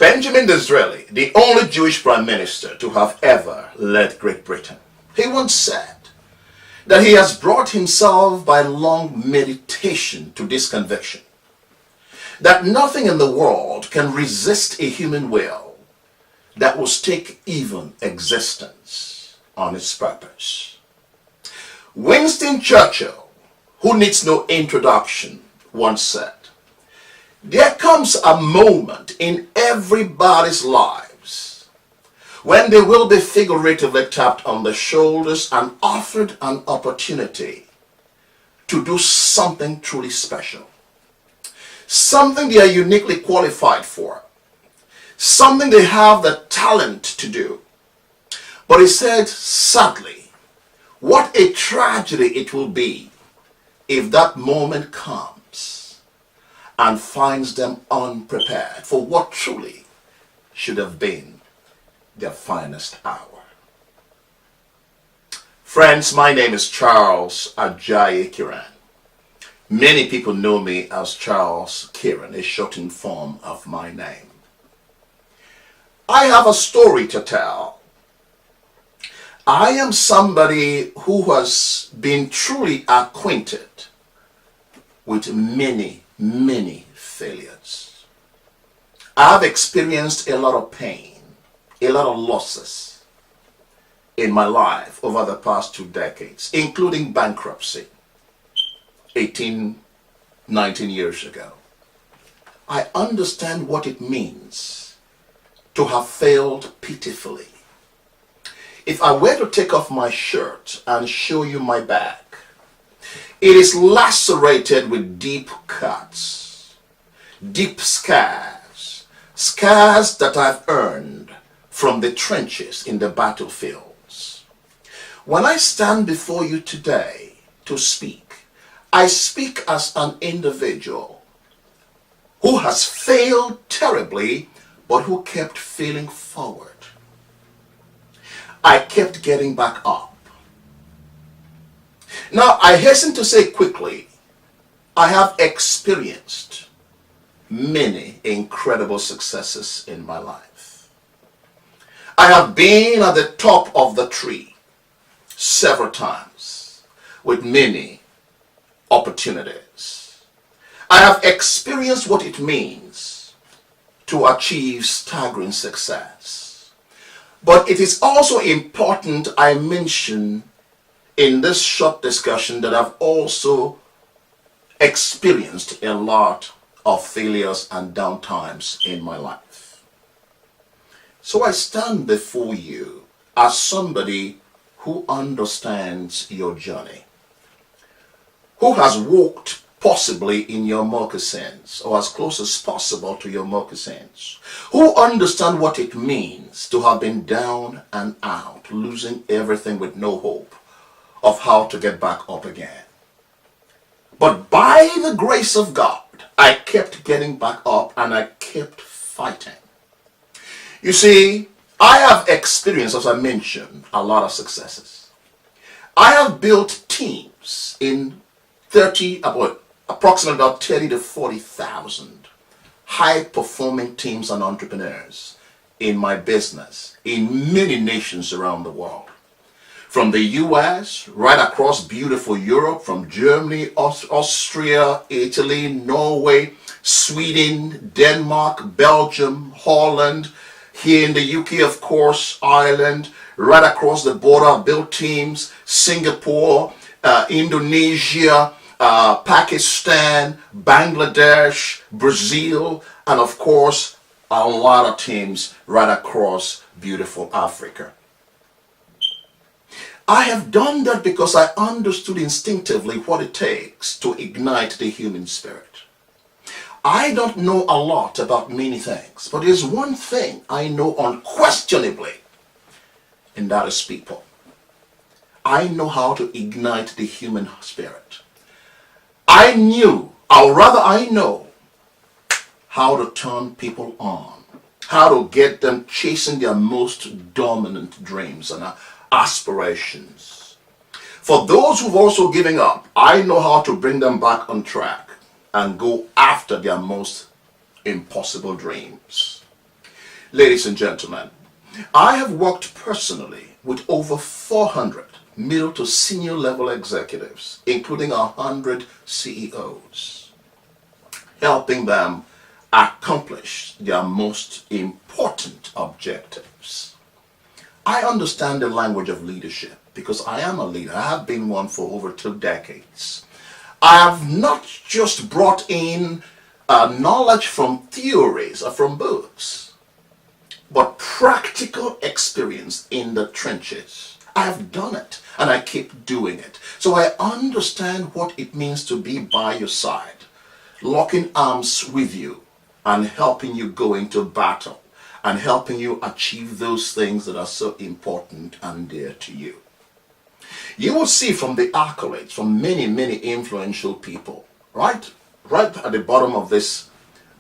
Benjamin Disraeli, the only Jewish prime minister to have ever led Great Britain, he once said that he has brought himself by long meditation to this conviction that nothing in the world can resist a human will that will stake even existence on its purpose. Winston Churchill, who needs no introduction, once said, "There comes a moment in everybody's lives when they will be figuratively tapped on the shoulders and offered an opportunity to do something truly special. Something they are uniquely qualified for. Something they have the talent to do." But he said, sadly, what a tragedy it will be if that moment comes and finds them unprepared for what truly should have been their finest hour. Friends, my name is Charles Ajayi Kiran. Many people know me as Charles Kiran, a shortened form of my name. I have a story to tell. I am somebody who has been truly acquainted with many, many failures. I've experienced a lot of pain, a lot of losses in my life over the past 2 decades, including bankruptcy 18, 19 years ago. I understand what it means to have failed pitifully. If I were to take off my shirt and show you my back, it is lacerated with deep cuts, deep scars, scars that I've earned from the trenches in the battlefields. When I stand before you today to speak, I speak as an individual who has failed terribly, but who kept failing forward. I kept getting back up. Now, I hasten to say quickly, I have experienced many incredible successes in my life. I have been at the top of the tree several times with many opportunities. I have experienced what it means to achieve staggering success. But it is also important I mention in this short discussion that I've also experienced a lot of failures and downtimes in my life. So I stand before you as somebody who understands your journey, who has walked possibly in your moccasins, or as close as possible to your moccasins, who understand what it means to have been down and out, losing everything with no hope of how to get back up again. But by the grace of God, I kept getting back up and I kept fighting. You see, I have experienced, as I mentioned, a lot of successes. I have built teams in approximately about 30 to 40,000 high-performing teams and entrepreneurs in my business in many nations around the world. From the US, right across beautiful Europe, from Germany, Austria, Italy, Norway, Sweden, Denmark, Belgium, Holland, here in the UK, of course, Ireland, right across the border, I've built teams, Singapore, Indonesia, Pakistan, Bangladesh, Brazil, and of course, a lot of teams right across beautiful Africa. I have done that because I understood instinctively what it takes to ignite the human spirit. I don't know a lot about many things, but there's one thing I know unquestionably, and that is people. I know how to ignite the human spirit. I know how to turn people on, how to get them chasing their most dominant dreams and aspirations. For those who've also given up, I know how to bring them back on track and go after their most impossible dreams. Ladies and gentlemen, I have worked personally with over 400 middle to senior level executives, including 100 CEOs, helping them accomplish their most important objectives. I understand the language of leadership because I am a leader. I have been one for over 2 decades. I have not just brought in knowledge from theories or from books, but practical experience in the trenches. I have done it and I keep doing it. So I understand what it means to be by your side, locking arms with you and helping you go into battle and helping you achieve those things that are so important and dear to you. You will see from the accolades from many, many influential people, right at the bottom of this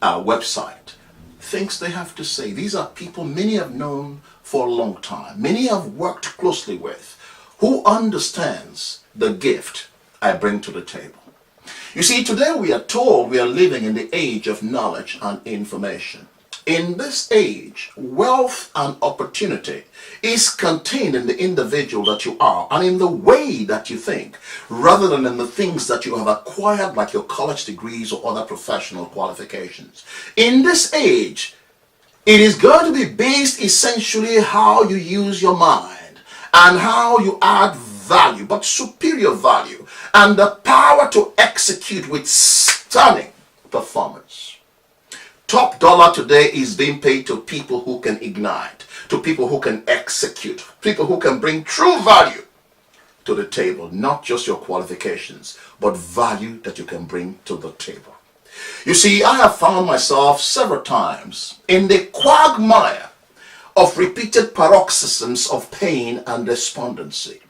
website, things they have to say. These are people many have known for a long time, many have worked closely with, who understands the gift I bring to the table. You see, today we are told we are living in the age of knowledge and information. In this age, wealth and opportunity is contained in the individual that you are and in the way that you think, rather than in the things that you have acquired, like your college degrees or other professional qualifications. In this age, it is going to be based essentially how you use your mind and how you add value, but superior value, and the power to execute with stunning performance. Top dollar today is being paid to people who can ignite, to people who can execute, people who can bring true value to the table, not just your qualifications, but value that you can bring to the table. You see, I have found myself several times in the quagmire of repeated paroxysms of pain and despondency.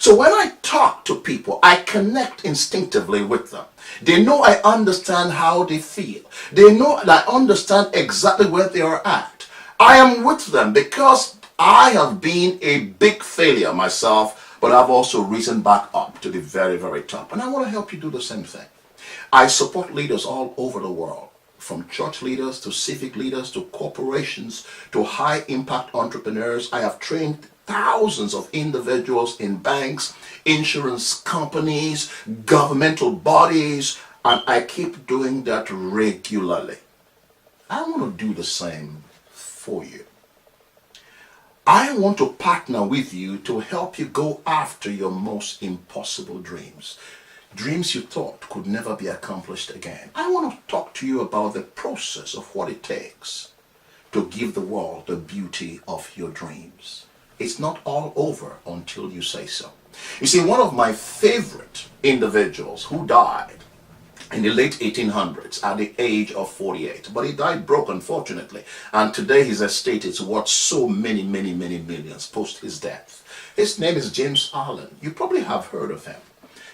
So when I talk to people, I connect instinctively with them. They know I understand how they feel. They know and I understand exactly where they are at. I am with them because I have been a big failure myself, but I've also risen back up to the very, very top. And I want to help you do the same thing. I support leaders all over the world, from church leaders to civic leaders to corporations to high impact entrepreneurs. I have trained thousands of individuals in banks, insurance companies, governmental bodies, and I keep doing that regularly. I want to do the same for you. I want to partner with you to help you go after your most impossible dreams. Dreams you thought could never be accomplished again. I want to talk to you about the process of what it takes to give the world the beauty of your dreams. It's not all over until you say so. You see, one of my favorite individuals who died in the late 1800s at the age of 48, but he died broke, unfortunately, and today his estate is worth so many millions post his death. His name is James Allen. You probably have heard of him.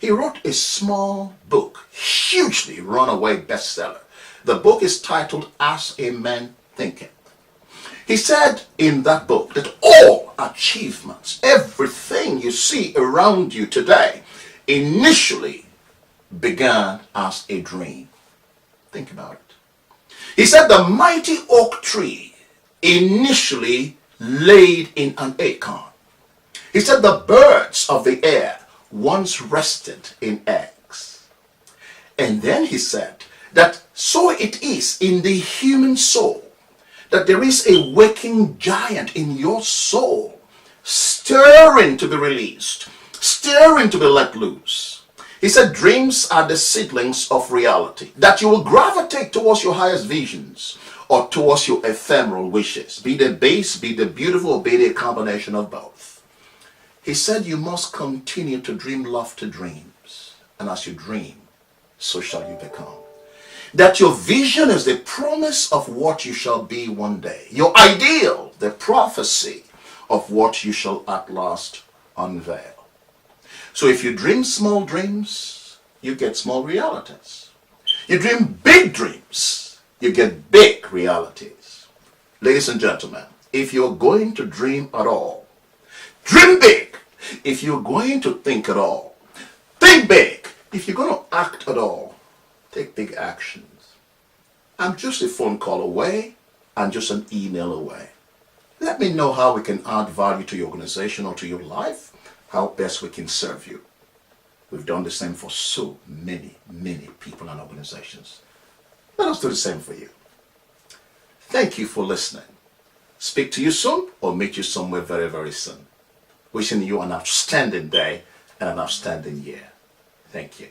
He wrote a small book, hugely runaway bestseller. The book is titled As a Man Thinketh. He said in that book that all achievements, everything you see around you today, initially began as a dream. Think about it. He said the mighty oak tree initially laid in an acorn. He said the birds of the air once rested in eggs. And then he said that so it is in the human soul, that there is a waking giant in your soul, stirring to be released, stirring to be let loose. He said dreams are the seedlings of reality, that you will gravitate towards your highest visions or towards your ephemeral wishes. Be they base, be they beautiful, or be they a combination of both. He said you must continue to dream lofty dreams, and as you dream, so shall you become. That your vision is the promise of what you shall be one day. Your ideal, the prophecy of what you shall at last unveil. So if you dream small dreams, you get small realities. You dream big dreams, you get big realities. Ladies and gentlemen, if you're going to dream at all, dream big. If you're going to think at all, think big. If you're going to act at all, take big actions. I'm just a phone call away, and just an email away. Let me know how we can add value to your organization or to your life, how best we can serve you. We've done the same for so many people and organizations. Let us do the same for you. Thank you for listening. Speak to you soon or meet you somewhere very soon. Wishing you an outstanding day and an outstanding year. Thank you.